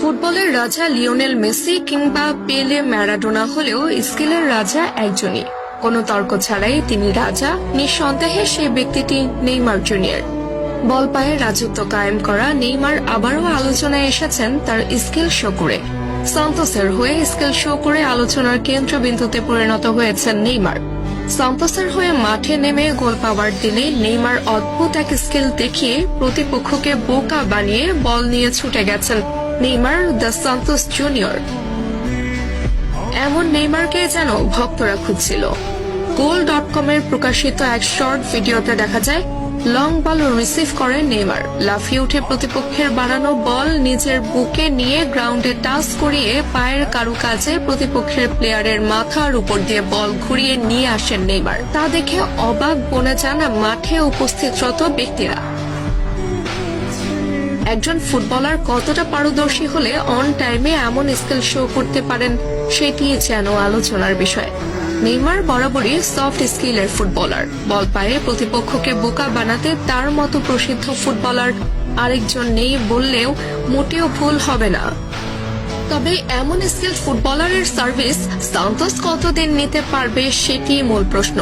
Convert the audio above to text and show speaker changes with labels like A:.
A: ফুটবলের রাজা Lionel Messi কিংবা পেলে ম্যারাডোনা হলেও স্কিলের রাজা একজনই, কোনো তর্ক ছাড়াই তিনি রাজা। নিঃসন্দেহে সেই ব্যক্তিটি নেইমার জুনিয়র। বল পায়ে রাজত্ব কায়েম করা নেইমার আবারও আলোচনায় এসেছেন তার স্কিল শো করে। সান্তোসের হয়ে স্কিল শো করে আলোচনার কেন্দ্রবিন্দুতে পরিণত হয়েছেন নেইমার। সান্তোসের হয়ে মাঠে নেমে গোল পাওয়ার দিনে নেইমার অদ্ভুত এক স্কিল দেখিয়ে প্রতিপক্ষকে বোকা বানিয়ে বল নিয়ে ছুটে গেছেন নেইমার দ্য সান্তোস জুনিয়র। এমন নেইমারকে যেন ভক্তরা খুঁজছিল। goal.com-এর প্রকাশিত এক শর্ট ভিডিওতে দেখা যায় লং বল রিসিভ করে নেইমার লাফিয়ে উঠে প্রতিপক্ষের বানানো বল নিজের বুকে নিয়ে গ্রাউন্ডে টাচ করিয়ে পায়ের কারুকাজে প্রতিপক্ষের প্লেয়ারের মাথার উপর দিয়ে বল ঘুরিয়ে নিয়ে আসেন নেইমার। তা দেখে অবাক বনে যান মাঠে উপস্থিতরত ব্যক্তিরা। একজন ফুটবলার কতটা পারদর্শী হলে অন টাইমে এমন স্কিল শো করতে পারেন সেটি যেন আলোচনার বিষয়। নেইমার বরাবরই সফট স্কিলের ফুটবলার। বল পায়ে প্রতিপক্ষকে বোকা বানাতে তার মতো প্রসিদ্ধ ফুটবলার আরেকজন নেই বললেও মোটেও ভুল হবে না। তবে এমন স্কিল ফুটবলারের সার্ভিস সান্তোস কতদিন নিতে পারবে সেটি মূল প্রশ্ন।